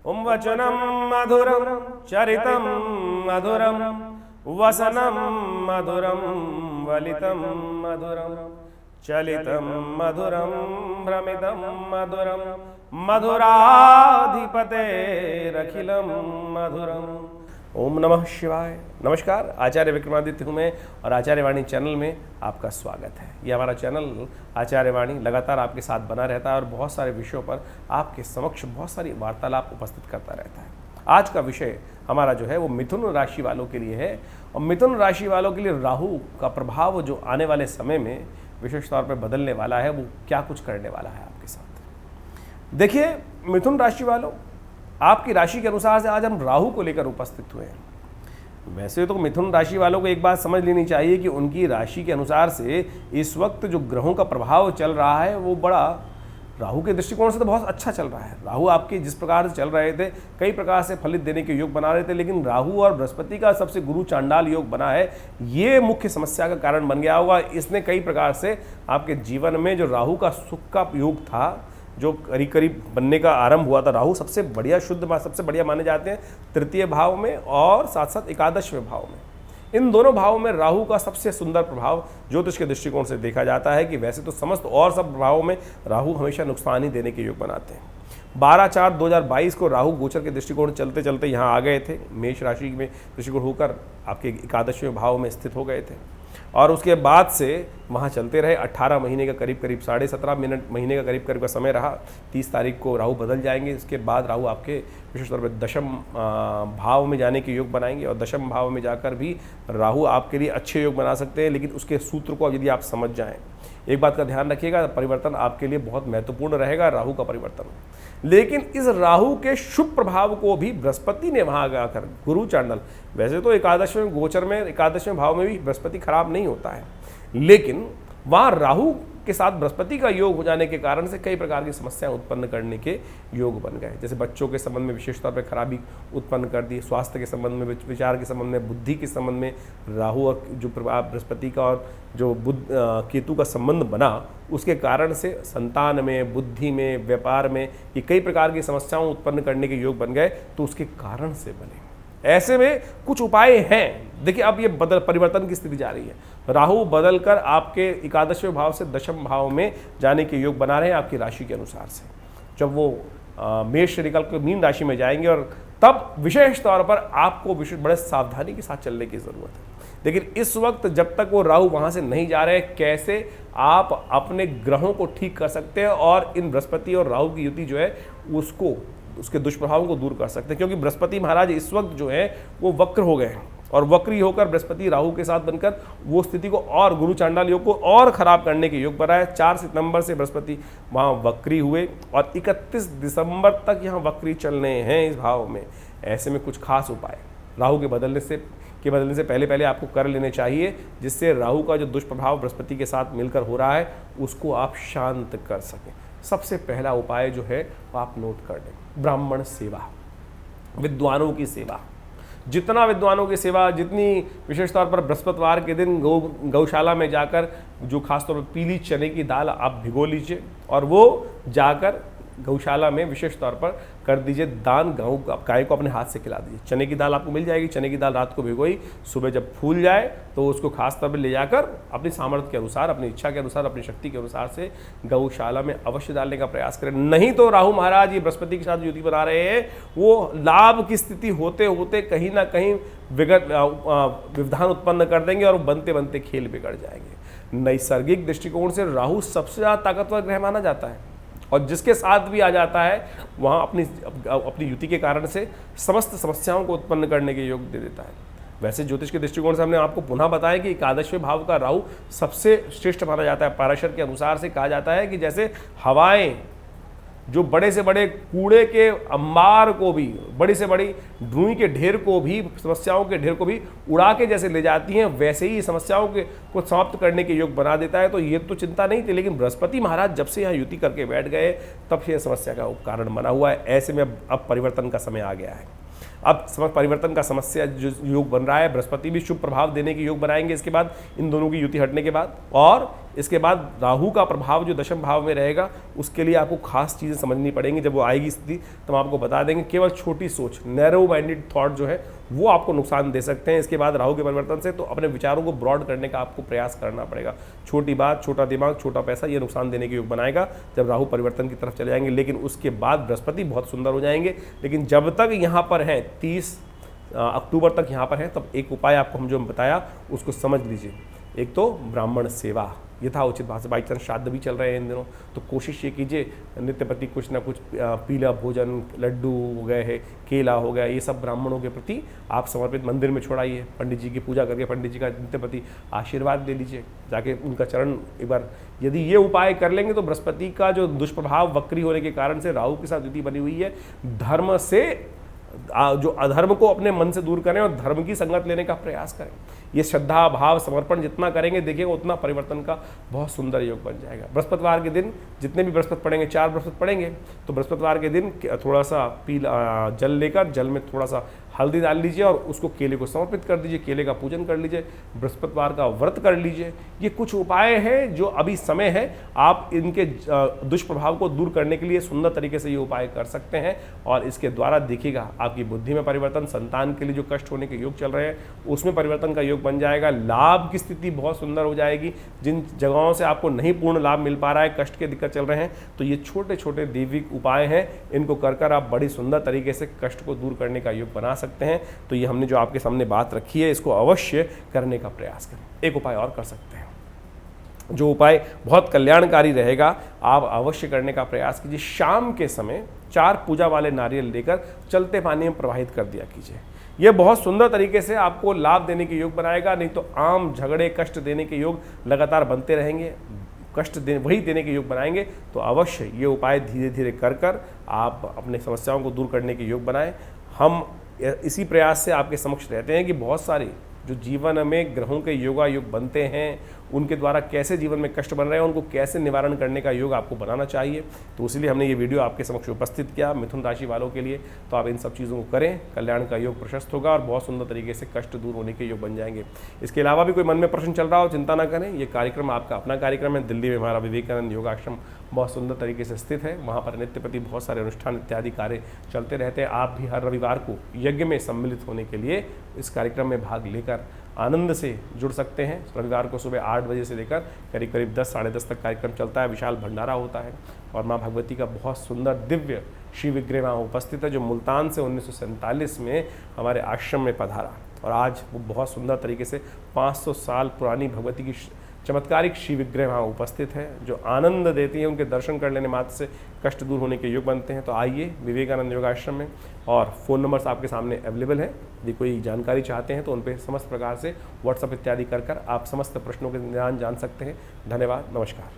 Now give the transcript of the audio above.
वचनं मधुरं चरितं मधुरं वसनं मधुरं वलितं मधुरं चलितं मधुरं भ्रमितं मधुरं मधुराधिपतेरखिलं मधुरम्। ओम नमः शिवाय। नमस्कार, आचार्य विक्रमादित्य हूँ मैं और आचार्य वाणी चैनल में आपका स्वागत है। ये हमारा चैनल आचार्य वाणी लगातार आपके साथ बना रहता है और बहुत सारे विषयों पर आपके समक्ष बहुत सारी वार्तालाप उपस्थित करता रहता है। आज का विषय हमारा जो है वो मिथुन राशि वालों के लिए है और मिथुन राशि वालों के लिए राहु का प्रभाव जो आने वाले समय में विशेष तौर पर बदलने वाला है वो क्या कुछ करने वाला है आपके साथ। देखिए मिथुन राशि वालों, आपकी राशि के अनुसार से आज हम राहु को लेकर उपस्थित हुए हैं। वैसे तो मिथुन राशि वालों को एक बात समझ लेनी चाहिए कि उनकी राशि के अनुसार से इस वक्त जो ग्रहों का प्रभाव चल रहा है वो बड़ा राहु के दृष्टिकोण से तो बहुत अच्छा चल रहा है। राहु आपके जिस प्रकार से चल रहे थे कई प्रकार से फलित देने के योग बना रहे थे, लेकिन राहु और बृहस्पति का सबसे गुरु चांडाल योग बना है, ये मुख्य समस्या का कारण बन गया होगा। इसने कई प्रकार से आपके जीवन में जो राहु का सुख का योग था, जो करीब करीब बनने का आरंभ हुआ था, राहु सबसे बढ़िया शुद्ध सबसे बढ़िया माने जाते हैं तृतीय भाव में और साथ साथ एकादशवें भाव में। इन दोनों भावों में राहु का सबसे सुंदर प्रभाव ज्योतिष के दृष्टिकोण से देखा जाता है कि वैसे तो समस्त और सब प्रभावों में राहु हमेशा नुकसान ही देने के योग बनाते हैं। 12/4/2022 को राहु गोचर के दृष्टिकोण चलते चलते यहाँ आ गए थे, मेष राशि में दृष्टिकोण होकर आपके एकादशवें भाव में स्थित हो गए थे और उसके बाद से वहाँ चलते रहे। 18 महीने का करीब 17.5 महीने का करीब का समय रहा। 30 तारीख को राहु बदल जाएंगे। इसके बाद राहु आपके विशेष तौर पर दशम भाव में जाने के योग बनाएंगे और दशम भाव में जाकर भी राहु आपके लिए अच्छे योग बना सकते हैं, लेकिन उसके सूत्र को यदि आप समझ जाएं, एक बात का ध्यान रखिएगा, परिवर्तन आपके लिए बहुत महत्वपूर्ण रहेगा राहु का परिवर्तन। लेकिन इस राहु के शुभ प्रभाव को भी बृहस्पति ने वहां आकर गुरु चांडल, वैसे तो एकादशवें गोचर में एकादशवें भाव में भी बृहस्पति खराब नहीं होता है, लेकिन वहां राहु के साथ बृहस्पति का योग हो जाने के कारण से कई प्रकार की समस्याएं उत्पन्न करने के योग बन गए। जैसे बच्चों के संबंध में विशेष तौर पर खराबी उत्पन्न कर दी, स्वास्थ्य के संबंध में, विचार के संबंध में, बुद्धि के संबंध में राहु और जो प्रभाव बृहस्पति का और जो बुध केतु का संबंध बना, उसके कारण से संतान में, बुद्धि में, व्यापार में ये कई प्रकार की समस्याओं उत्पन्न करने के योग बन गए, तो उसके कारण से बने। ऐसे में कुछ उपाय हैं। देखिए अब ये परिवर्तन की स्थिति जा रही है। राहु बदलकर आपके एकादशवें भाव से दशम भाव में जाने के योग बना रहे हैं आपकी राशि के अनुसार से। जब वो मेष से निकल कर मीन राशि में जाएंगे और तब विशेष तौर पर आपको बड़े सावधानी के साथ चलने की जरूरत है। लेकिन इस वक्त जब तक वो राहु वहां से नहीं जा रहे, कैसे आप अपने ग्रहों को ठीक कर सकते हैं और इन बृहस्पति और राहु की युति जो है उसके दुष्प्रभावों को दूर कर सकते हैं, क्योंकि बृहस्पति महाराज इस वक्त जो है वो वक्र हो गए हैं और वक्री होकर बृहस्पति राहु के साथ बनकर वो स्थिति को और गुरु चांडाल योग को और खराब करने के योग बनाए। 4 सितंबर से बृहस्पति वहाँ वक्री हुए और 31 दिसंबर तक यहाँ वक्री चलने हैं इस भाव में। ऐसे में कुछ खास उपाय राहु के बदलने से पहले आपको कर लेने चाहिए, जिससे राहु का जो दुष्प्रभाव बृहस्पति के साथ मिलकर हो रहा है उसको आप शांत कर सकें। सबसे पहला उपाय जो है वो आप नोट कर लें, ब्राह्मण सेवा, विद्वानों की सेवा। जितना विद्वानों की सेवा, जितनी विशेष तौर पर बृहस्पतिवार के दिन गौशाला में जाकर जो खासतौर पर पीली चने की दाल आप भिगो लीजिए और वो जाकर गौशाला में विशेष तौर पर कर दीजिए दान। गाय को अपने हाथ से खिला दीजिए। चने की दाल आपको मिल जाएगी, चने की दाल रात को भिगोई, सुबह जब फूल जाए तो उसको खास तौर पर ले जाकर अपनी सामर्थ्य के अनुसार, अपनी इच्छा के अनुसार, अपनी शक्ति के अनुसार से गौशाला में अवश्य डालने का प्रयास करें। नहीं तो राहु महाराज ये बृहस्पति के साथ युति बना रहे हैं, वो लाभ की स्थिति होते होते कहीं ना कहीं व्यवधान उत्पन्न कर देंगे और बनते बनते खेल बिगड़ जाएंगे। नैसर्गिक दृष्टिकोण से राहु सबसे ज़्यादा ताकतवर ग्रह माना जाता है और जिसके साथ भी आ जाता है वहाँ अपनी युति के कारण से समस्त समस्याओं को उत्पन्न करने के योग दे देता है। वैसे ज्योतिष के दृष्टिकोण से हमने आपको पुनः बताया कि एकादशवें भाव का राहु सबसे श्रेष्ठ माना जाता है। पाराशर के अनुसार से कहा जाता है कि जैसे हवाएं जो बड़े से बड़े कूड़े के अंबार को भी, बड़ी से बड़ी ढूंढ के ढेर को भी, समस्याओं के ढेर को भी उड़ा के जैसे ले जाती हैं, वैसे ही समस्याओं को समाप्त करने के योग बना देता है। तो ये तो चिंता नहीं थी, लेकिन बृहस्पति महाराज जब से यहाँ युति करके बैठ गए तब से समस्या का कारण बना हुआ है। ऐसे में अब परिवर्तन का समय आ गया है। अब परिवर्तन का समस्या जो योग बन रहा है, बृहस्पति भी शुभ प्रभाव देने के योग बनाएंगे इसके बाद, इन दोनों की युति हटने के बाद। और इसके बाद राहु का प्रभाव जो दशम भाव में रहेगा, उसके लिए आपको खास चीज़ें समझनी पड़ेंगी। जब वो आएगी स्थिति तो हम आपको बता देंगे। केवल छोटी सोच, नैरो माइंडेड थॉट जो है वो आपको नुकसान दे सकते हैं। इसके बाद राहु के परिवर्तन से तो अपने विचारों को ब्रॉड करने का आपको प्रयास करना पड़ेगा। छोटी बात, छोटा दिमाग, छोटा पैसा, ये नुकसान देने के योग बनाएगा जब राहु परिवर्तन की तरफ चले जाएंगे। लेकिन उसके बाद बृहस्पति बहुत सुंदर हो जाएंगे। लेकिन जब तक यहाँ पर हैं, 30 अक्टूबर तक यहाँ पर हैं, तब एक उपाय आपको हम जो बताया उसको समझ लीजिए। एक तो ब्राह्मण सेवा, यथाउचित भाषा, बाई चांस श्राद्ध भी चल रहे हैं इन दिनों, तो कोशिश ये कीजिए नित्य प्रति कुछ ना कुछ पीला भोजन, लड्डू हो गए हैं, केला हो गया, ये सब ब्राह्मणों के प्रति आप समर्पित मंदिर में छोड़ाइए। पंडित जी की पूजा करके पंडित जी का नित्य प्रति आशीर्वाद ले लीजिए, जाके उनका चरण एक बार। यदि ये उपाय कर लेंगे तो बृहस्पति का जो दुष्प्रभाव वक्री होने के कारण से राहु के साथ युति बनी हुई है, धर्म से जो अधर्म को अपने मन से दूर करें और धर्म की संगत लेने का प्रयास करें। ये श्रद्धा भाव समर्पण जितना करेंगे देखिएगा उतना परिवर्तन का बहुत सुंदर योग बन जाएगा। बृहस्पतिवार के दिन जितने भी बृहस्पति पढ़ेंगे, 4 बृहस्पति पढ़ेंगे, तो बृहस्पतिवार के दिन थोड़ा सा पीला जल लेकर, जल में थोड़ा सा हल्दी डाल लीजिए और उसको केले को समर्पित कर दीजिए, केले का पूजन कर लीजिए, बृहस्पतिवार का व्रत कर लीजिए। ये कुछ उपाय हैं जो अभी समय है, आप इनके दुष्प्रभाव को दूर करने के लिए सुंदर तरीके से ये उपाय कर सकते हैं। और इसके द्वारा देखिएगा आपकी बुद्धि में परिवर्तन, संतान के लिए जो कष्ट होने के योग चल रहे हैं उसमें परिवर्तन का योग बन जाएगा। लाभ की स्थिति बहुत सुंदर हो जाएगी। जिन जगहों से आपको नहीं पूर्ण लाभ मिल पा रहा है, कष्ट के दिक्कत चल रहे हैं, तो ये छोटे छोटे दैविक उपाय हैं, इनको कर आप बड़ी सुंदर तरीके से कष्ट को दूर करने का योग बना सकते हैं। तो ये हमने जो आपके सामने बात रखी है, इसको अवश्य करने का प्रयास करें। एक उपाय और कर सकते हैं, जो उपाय बहुत कल्याणकारी रहेगा, आप अवश्य करने का प्रयास कीजिए। शाम के समय 4 पूजा वाले नारियल लेकर चलते पानी में प्रवाहित कर दिया कीजिए। यह बहुत सुंदर तरीके से आपको लाभ देने के योग बनाएगा। नहीं तो आम झगड़े, कष्ट देने के योग लगातार बनते रहेंगे, वही देने के योग बनाएंगे। तो अवश्य ये उपाय धीरे धीरे कर आप अपने समस्याओं को दूर करने के योग बनाएं। हम इसी प्रयास से आपके समक्ष रहते हैं कि बहुत सारे जो जीवन में ग्रहों के योगा योग बनते हैं, उनके द्वारा कैसे जीवन में कष्ट बन रहे हैं, उनको कैसे निवारण करने का योग आपको बनाना चाहिए। तो इसीलिए हमने ये वीडियो आपके समक्ष उपस्थित किया मिथुन राशि वालों के लिए। तो आप इन सब चीज़ों को करें, कल्याण का योग प्रशस्त होगा और बहुत सुंदर तरीके से कष्ट दूर होने के योग बन जाएंगे। इसके अलावा भी कोई मन में प्रश्न चल रहा हो, चिंता ना करें, ये कार्यक्रम आपका अपना कार्यक्रम है। दिल्ली में हमारा विवेकानंद योगाश्रम बहुत सुंदर तरीके से स्थित है। वहाँ पर नित्य प्रति बहुत सारे अनुष्ठान इत्यादि कार्य चलते रहते हैं। आप भी हर रविवार को यज्ञ में सम्मिलित होने के लिए इस कार्यक्रम में भाग लेकर आनंद से जुड़ सकते हैं। रविवार को सुबह 8 बजे से लेकर करीब करीब 10 साढ़े 10 तक कार्यक्रम चलता है। विशाल भंडारा होता है और माँ भगवती का बहुत सुंदर दिव्य शिव विग्रह वहाँ उपस्थित है, जो मुल्तान से 1947 में हमारे आश्रम में पधारा। और आज वो बहुत सुंदर तरीके से 500 साल पुरानी भगवती की चमत्कारिक शिव विग्रह वहाँ उपस्थित है, जो आनंद देती है। उनके दर्शन कर लेने मात्र से कष्ट दूर होने के योग बनते हैं। तो आइए विवेकानंद योगाश्रम में, और फ़ोन नंबर्स आपके सामने अवेलेबल है। यदि कोई जानकारी चाहते हैं तो उन पर समस्त प्रकार से व्हाट्सएप इत्यादि कर आप समस्त प्रश्नों के निदान जान सकते हैं। धन्यवाद, नमस्कार।